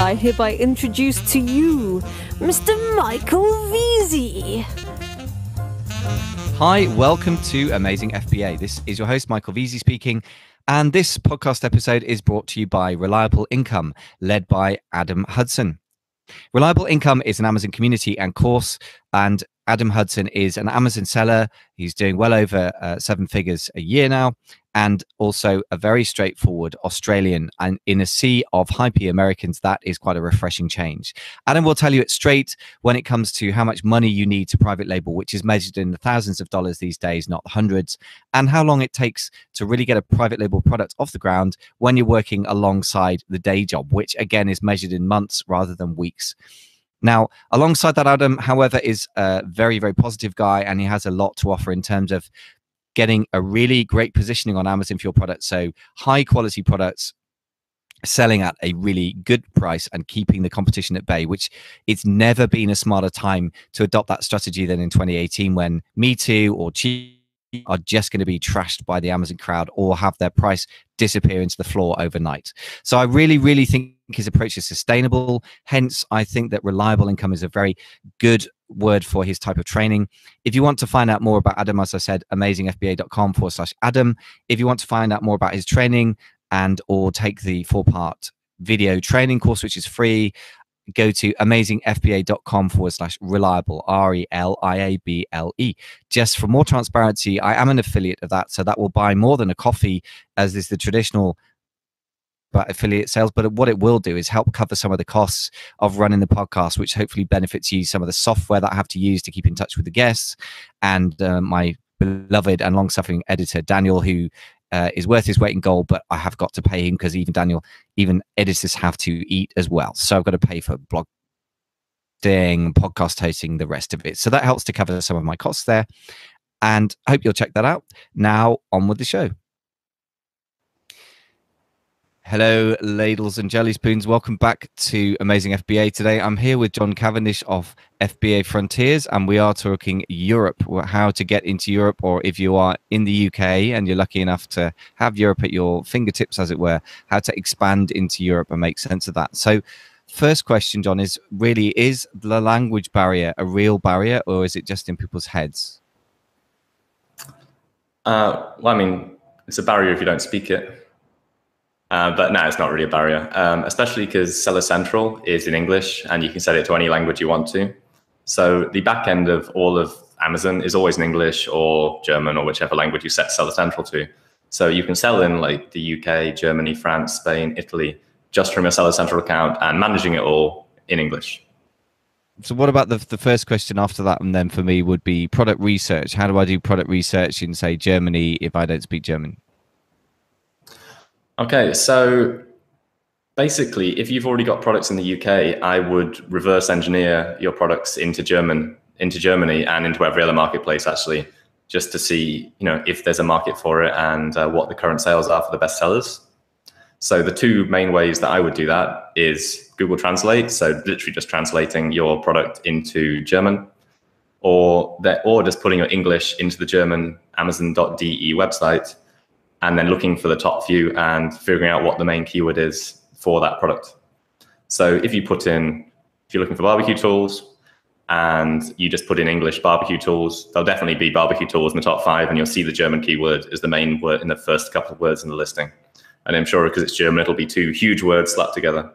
I hereby introduce to you Mr. Michael Veazey. Hi, welcome to Amazing FBA. This is your host, Michael Veazey speaking, and this podcast episode is brought to you by Reliable Income, led by Adam Hudson. Reliable Income is an Amazon community and course, and Adam Hudson is an Amazon seller. He's doing well over 7 figures a year now, and also a very straightforward Australian. And in a sea of hyper Americans, that is quite a refreshing change. Adam will tell you it straight when it comes to how much money you need to private label, which is measured in the thousands of dollars these days, not the hundreds, and how long it takes to really get a private label product off the ground when you're working alongside the day job, which again is measured in months rather than weeks. Now, alongside that, Adam, however, is a very, very positive guy, and he has a lot to offer in terms of getting a really great positioning on Amazon for your product. So high quality products selling at a really good price and keeping the competition at bay, which it's never been a smarter time to adopt that strategy than in 2018, when Me Too or Cheap are just going to be trashed by the Amazon crowd or have their price disappear into the floor overnight. So I really, really think his approach is sustainable. Hence, I think that Reliable Income is a very good word for his type of training. If you want to find out more about Adam, as I said, amazingfba.com/Adam. If you want to find out more about his training and or take the 4-part video training course, which is free, go to amazingfba.com/reliable, RELIABLE. Just for more transparency, I am an affiliate of that, so that will buy more than a coffee, as is the traditional affiliate sales. But what it will do is help cover some of the costs of running the podcast, which hopefully benefits you. Some of the software that I have to use to keep in touch with the guests, and my beloved and long-suffering editor, Daniel, who is worth his weight in gold, but I have got to pay him because even editors have to eat as well. So I've got to pay for blog doing, podcast hosting, the rest of it. So that helps to cover some of my costs there. And I hope you'll check that out. Now on with the show. Hello, ladles and jelly spoons. Welcome back to Amazing FBA. Today, I'm here with John Cavendish of FBA Frontiers, and we are talking Europe, how to get into Europe, or if you are in the UK and you're lucky enough to have Europe at your fingertips, as it were, how to expand into Europe and make sense of that. So first question, John, is the language barrier a real barrier, or is it just in people's heads? Well, I mean, it's a barrier if you don't speak it. But no, it's not really a barrier, especially because Seller Central is in English and you can set it to any language you want to. So the back end of all of Amazon is always in English or German or whichever language you set Seller Central to. So you can sell in like the UK, Germany, France, Spain, Italy, just from your Seller Central account and managing it all in English. So what about the first question after that? And then for me would be product research. How do I do product research in, say, Germany if I don't speak German? Okay, so basically, if you've already got products in the UK, I would reverse engineer your products into Germany and into every other marketplace, actually, just to see, if there's a market for it and what the current sales are for the best sellers. So the 2 main ways that I would do that is Google Translate, so literally just translating your product into German, or just putting your English into the German Amazon.de website, and then looking for the top few and figuring out what the main keyword is for that product. So if you're looking for barbecue tools and you just put in English barbecue tools, there'll definitely be barbecue tools in the top 5, and you'll see the German keyword is the main word in the first couple of words in the listing. And I'm sure because it's German, it'll be 2 huge words slapped together.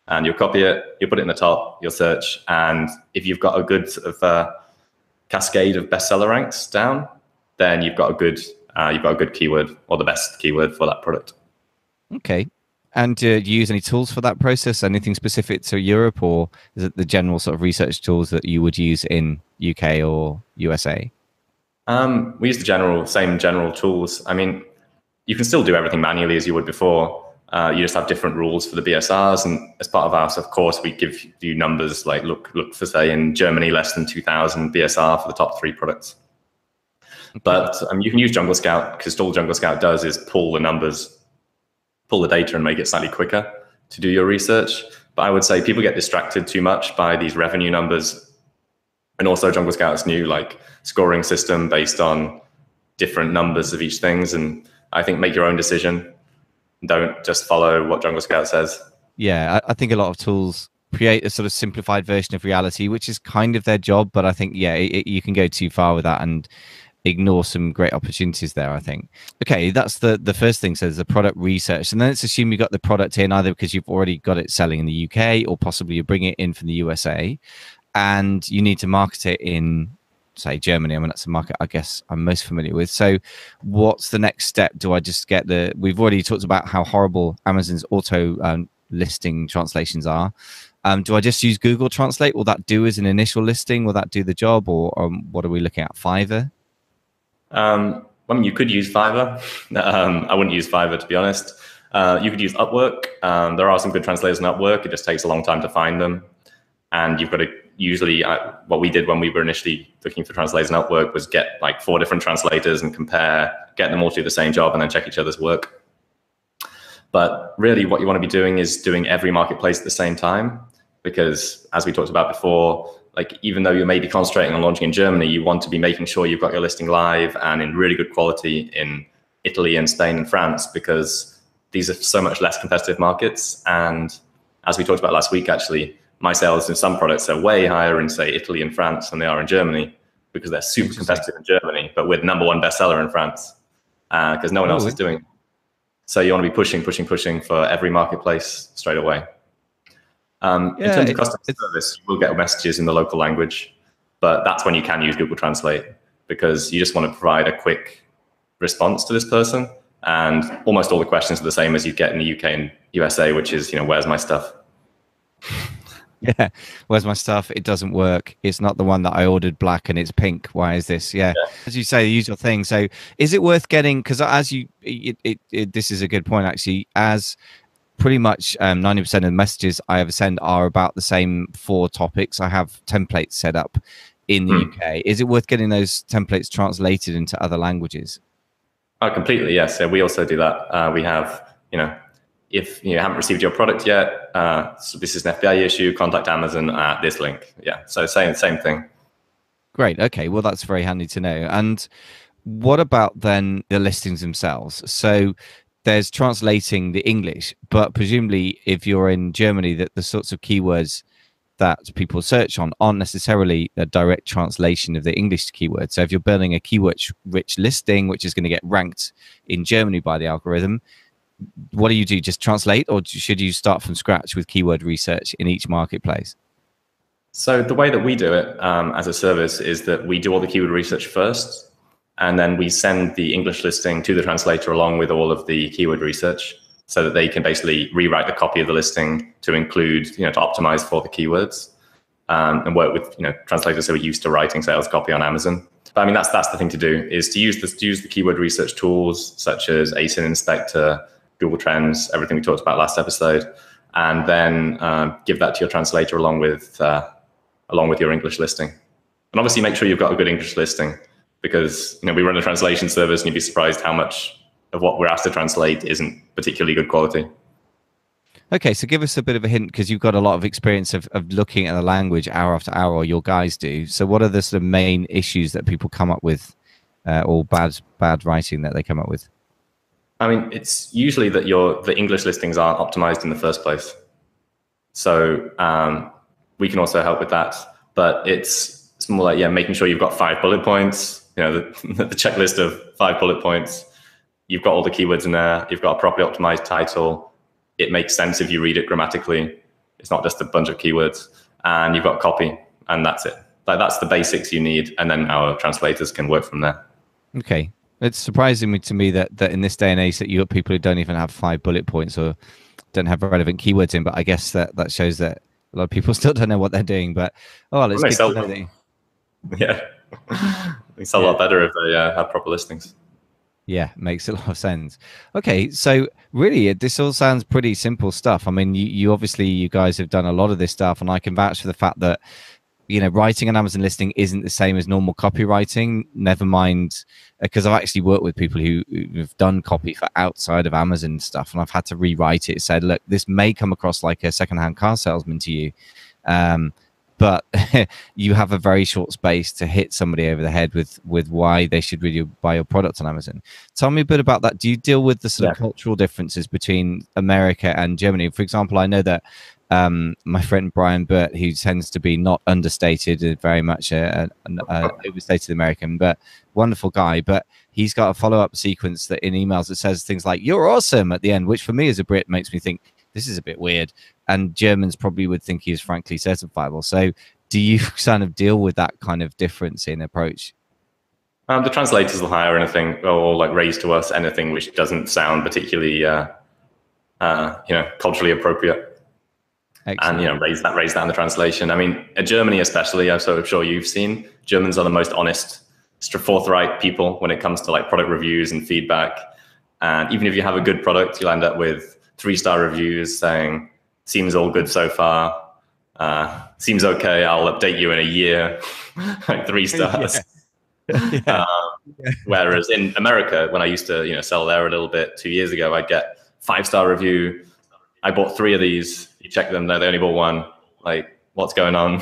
And you'll copy it, you'll put it in the top, you'll search. And if you've got a good sort of cascade of bestseller ranks down, then you've got a good keyword, or the best keyword for that product. Okay. And do you use any tools for that process? Anything specific to Europe, or is it the general sort of research tools that you would use in UK or USA? We use the same general tools. I mean, you can still do everything manually as you would before. You just have different rules for the BSRs, and as part of ours, of course, we give you numbers like look for, say, in Germany, less than 2,000 BSR for the top 3 products. But you can use Jungle Scout, because all Jungle Scout does is pull the data and make it slightly quicker to do your research. But I would say people get distracted too much by these revenue numbers. And also Jungle Scout's new scoring system based on different numbers of each things. And I think make your own decision. Don't just follow what Jungle Scout says. Yeah, I think a lot of tools create a sort of simplified version of reality, which is kind of their job. But I think, yeah, you can go too far with that and ignore some great opportunities there, I think. Okay, that's the first thing. So there's the product research. And then let's assume you got the product in either because you've already got it selling in the UK or possibly you bring it in from the USA and you need to market it in, say, Germany. I mean, that's a market I guess I'm most familiar with. So what's the next step? Do I just get we've already talked about how horrible Amazon's auto listing translations are. Do I just use Google Translate? Will that do as an initial listing? Will that do the job? Or what are we looking at? Fiverr? I mean, you could use Fiverr. I wouldn't use Fiverr, to be honest. You could use Upwork. There are some good translators on Upwork. It just takes a long time to find them. And you've got to usually, what we did when we were initially looking for translators on Upwork was get like 4 different translators and compare, get them all to do the same job and then check each other's work. But really what you want to be doing is doing every marketplace at the same time. Because as we talked about before, like even though you may be concentrating on launching in Germany, you want to be making sure you've got your listing live and in really good quality in Italy and Spain and France, because these are so much less competitive markets. And as we talked about last week, actually, my sales in some products are way higher in, say, Italy and France than they are in Germany, because they're super competitive in Germany, but we're the #1 bestseller in France because no one else is doing it. So you want to be pushing for every marketplace straight away. In terms of customer service, you will get messages in the local language, but that's when you can use Google Translate, because you just want to provide a quick response to this person. And almost all the questions are the same as you get in the UK and USA, which is, where's my stuff? Yeah, where's my stuff? It doesn't work. It's not the one that I ordered black and it's pink. Why is this? Yeah. As you say, the usual thing. So is it worth getting, because as this is a good point, actually, as pretty much 90% of the messages I ever send are about the same 4 topics. I have templates set up in the UK. Is it worth getting those templates translated into other languages? Oh, completely. Yes. Yeah, we also do that. We have, if you haven't received your product yet, so this is an FBA issue, contact Amazon at this link. Yeah. So same thing. Great. Okay. Well, that's very handy to know. And what about then the listings themselves? So there's translating the English, but presumably if you're in Germany, that the sorts of keywords that people search on aren't necessarily a direct translation of the English keyword. So if you're building a keyword-rich listing, which is going to get ranked in Germany by the algorithm, what do? Just translate, or should you start from scratch with keyword research in each marketplace? So the way that we do it as a service is that we do all the keyword research first, and then we send the English listing to the translator along with all of the keyword research, so that they can basically rewrite the copy of the listing to include, to optimize for the keywords, and work with, translators who are used to writing sales copy on Amazon. But I mean, that's the thing to do, is to use the keyword research tools such as ASIN Inspector, Google Trends, everything we talked about last episode, and then give that to your translator along with your English listing. And obviously make sure you've got a good English listing, because we run a translation service and you'd be surprised how much of what we're asked to translate isn't particularly good quality. Okay, so give us a bit of a hint, because you've got a lot of experience of looking at the language hour after hour, or your guys do. So what are the sort of main issues that people come up with, or bad writing that they come up with? I mean, it's usually that the English listings aren't optimized in the first place. So we can also help with that, but it's more like, making sure you've got 5 bullet points, the checklist of 5 bullet points. You've got all the keywords in there. You've got a properly optimized title. It makes sense if you read it grammatically. It's not just a bunch of keywords, and you've got copy, and that's it. Like, that's the basics you need. And then our translators can work from there. Okay. It's surprising to me that in this day and age that you got people who don't even have 5 bullet points or don't have relevant keywords in. But I guess that shows that a lot of people still don't know what they're doing. But it's good to know that. Yeah, they sell a lot better if they have proper listings. Yeah, makes a lot of sense. Okay, so really, this all sounds pretty simple stuff. I mean, you guys have done a lot of this stuff, and I can vouch for the fact that writing an Amazon listing isn't the same as normal copywriting. Never mind, because I've actually worked with people who've done copy for outside of Amazon stuff, and I've had to rewrite it. Said, look, this may come across like a secondhand car salesman to you. but you have a very short space to hit somebody over the head with why they should really buy your product on Amazon. Tell me a bit about that. Do you deal with the sort of cultural differences between America and Germany? For example, I know that my friend Brian Burt, who tends to be not understated, very much an overstated American, but wonderful guy, but he's got a follow-up sequence that in emails that says things like "you're awesome" at the end, which for me as a Brit makes me think this is a bit weird, and Germans probably would think he is frankly certifiable. So do you kind of deal with that kind of difference in approach? The translators will hire anything or like raise to us anything which doesn't sound particularly culturally appropriate. Excellent. And raise that in the translation. I mean, in Germany especially, I'm sort of sure you've seen, Germans are the most honest, forthright people when it comes to like product reviews and feedback. And even if you have a good product, you'll end up with 3-star reviews saying, "Seems all good so far. Seems okay. I'll update you in a year." Like 3 stars. Yeah. Whereas in America, when I used to sell there a little bit 2 years ago, I'd get 5-star review. I bought 3 of these. You check them, they only bought 1. Like, what's going on?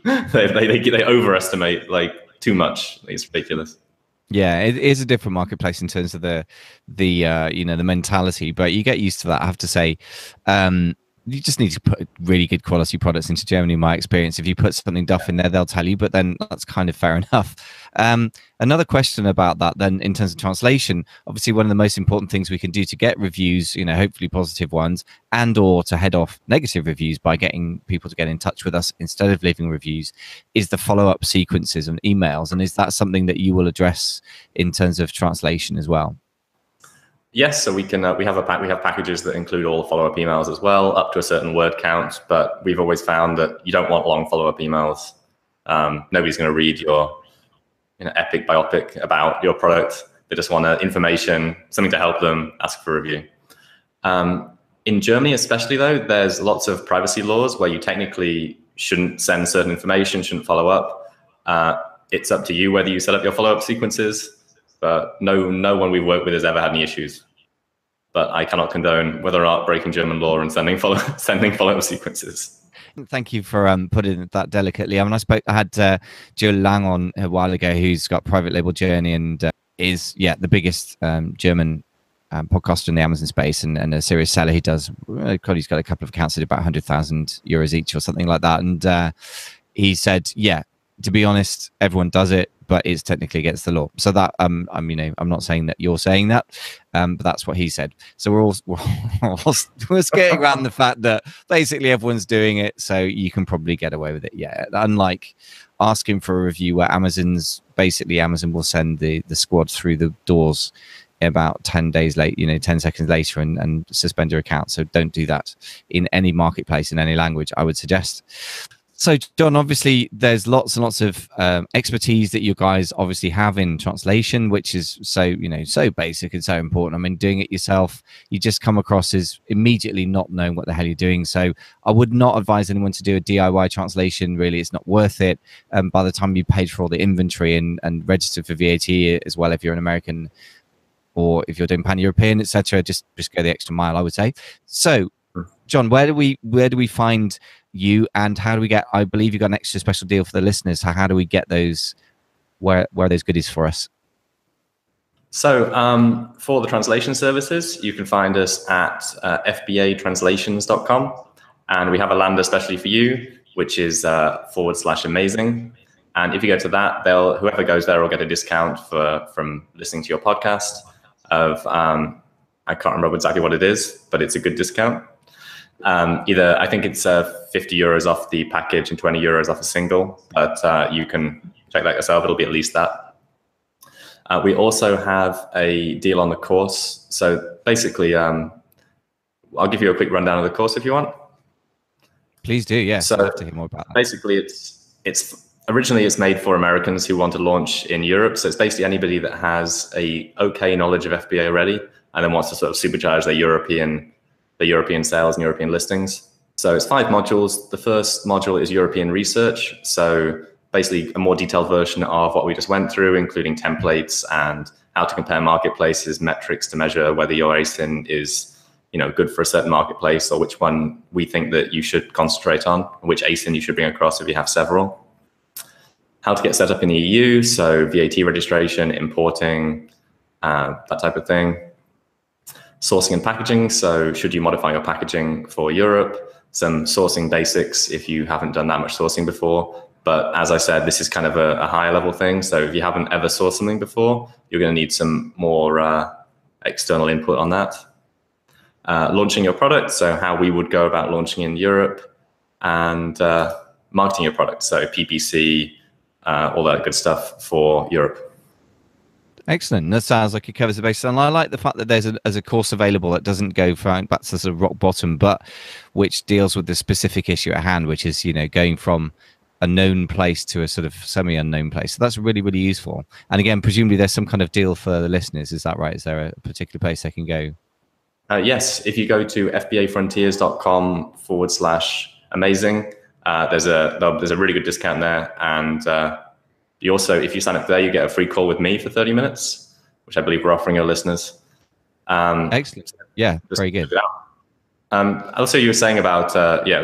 they overestimate like too much. It's ridiculous. Yeah, it is a different marketplace in terms of the mentality, but you get used to that. I have to say, you just need to put really good quality products into Germany. In my experience, if you put something duff in there, they'll tell you, but then that's kind of fair enough. Another question about that then, in terms of translation, obviously one of the most important things we can do to get reviews, hopefully positive ones, and or to head off negative reviews by getting people to get in touch with us instead of leaving reviews, is the follow-up sequences and emails. And is that something that you will address in terms of translation as well? Yes, so we can we have packages that include all the follow-up emails as well, up to a certain word count. But we've always found that you don't want long follow-up emails. Nobody's going to read your epic biopic about your product. They just want information, something to help them, ask for a review. In Germany, especially though, there's lots of privacy laws where you technically shouldn't send certain information, shouldn't follow up. It's up to you whether you set up your follow-up sequences. But no one we've worked with has ever had any issues. But I cannot condone whether or not breaking German law and sending follow-up sequences. Thank you for putting it that delicately. I mean, I had Jill Lang on a while ago, who's got Private Label Journey and is the biggest German podcaster in the Amazon space and a serious seller. He does. He's got a couple of accounts at about 100,000 euros each or something like that. And he said, to be honest, everyone does it, but it's technically against the law. So that I'm not saying that you're saying that, but that's what he said. So we're skating around the fact that basically everyone's doing it, so you can probably get away with it. Yeah, unlike asking for a review where Amazon will send the squad through the doors about 10 days late, 10 seconds later and suspend your account. So don't do that in any marketplace in any language, I would suggest. So, John, obviously, there's lots and lots of expertise that you guys obviously have in translation, which is so basic and so important. I mean, doing it yourself, you just come across as immediately not knowing what the hell you're doing. So I would not advise anyone to do a DIY translation. Really, it's not worth it. By the time you paid for all the inventory and registered for VAT as well, if you're an American or if you're doing pan-European, etc., just go the extra mile, I would say. So, John, where do we find you, and how do we get? I believe you got an extra special deal for the listeners. How do we get those? Where are those goodies for us? So for the translation services, you can find us at FBAtranslations.com, and we have a land especially for you, which is /amazing. And if you go to that, whoever goes there will get a discount from listening to your podcast. I can't remember exactly what it is, but it's a good discount. I think it's 50 euros off the package and 20 euros off a single, but you can check that yourself. It'll be at least that. We also have a deal on the course. So basically, I'll give you a quick rundown of the course if you want. Please do, yeah. So I'd love to hear more about that. Basically, it's originally it's made for Americans who want to launch in Europe. So it's basically anybody that has a okay knowledge of FBA already and then wants to sort of supercharge their European sales and European listings. So it's 5 modules. The first module is European research. So basically a more detailed version of what we just went through, including templates and how to compare marketplaces, metrics to measure whether your ASIN is good for a certain marketplace, or which one we think that you should concentrate on, which ASIN you should bring across if you have several. How to get set up in the EU, so VAT registration, importing, that type of thing. Sourcing and packaging, so should you modify your packaging for Europe? Some sourcing basics if you haven't done that much sourcing before. But as I said, this is kind of a higher level thing. So if you haven't ever sourced something before, you're going to need some more external input on that. Launching your product, so how we would go about launching in Europe, and marketing your product, so PPC, all that good stuff for Europe. Excellent. That sounds like it covers the basis. And I like the fact that there's a course available that doesn't go back to sort of rock bottom, but which deals with the specific issue at hand, which is, going from a known place to a sort of semi-unknown place. So that's really, really useful. And again, presumably there's some kind of deal for the listeners. Is that right? Is there a particular place they can go? Yes. If you go to fbafrontiers.com/amazing, there's a really good discount there. And you also, if you sign up there, you get a free call with me for 30 minutes, which I believe we're offering your listeners. Excellent. Yeah, very good. Also, you were saying about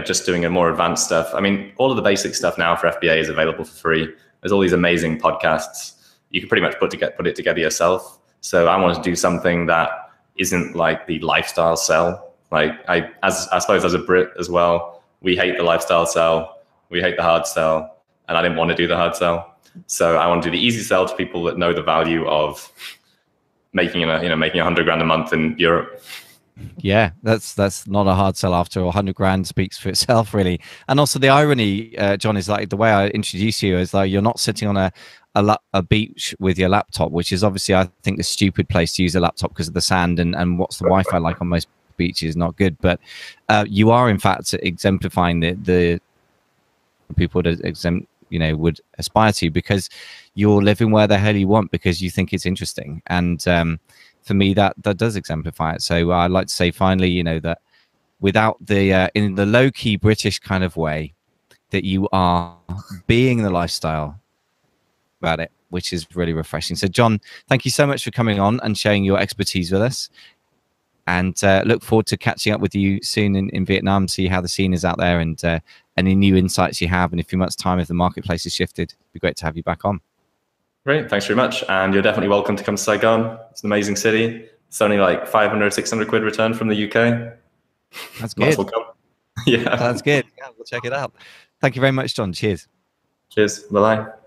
just doing a more advanced stuff. I mean, all of the basic stuff now for FBA is available for free. There's all these amazing podcasts. You can pretty much put it together yourself. So I want to do something that isn't like the lifestyle sell. Like I suppose as a Brit as well, we hate the lifestyle sell, we hate the hard sell, and I didn't want to do the hard sell. So I want to do the easy sell to people that know the value of making making 100 grand a month in Europe. Yeah, that's not a hard sell after 100 grand speaks for itself, really. And also the irony, John, is like the way I introduce you is like you're not sitting on a beach with your laptop, which is obviously, I think, the stupid place to use a laptop because of the sand and what's the Wi-Fi like on most beaches, not good. But you are, in fact, exemplifying the people that would aspire to, because you're living where the hell you want because you think it's interesting. And for me, that does exemplify it. So I'd like to say finally, that without the in the low-key British kind of way, that you are being the lifestyle about it, which is really refreshing. So John, thank you so much for coming on and sharing your expertise with us, and look forward to catching up with you soon in Vietnam, see how the scene is out there, and any new insights you have in a few months' time if the marketplace has shifted. It'd be great to have you back on. Great, thanks very much. And you're definitely welcome to come to Saigon. It's an amazing city. It's only like 500, 600 quid return from the UK. That's good. Yeah. That's good. Yeah, we'll check it out. Thank you very much, John. Cheers. Cheers. Bye-bye.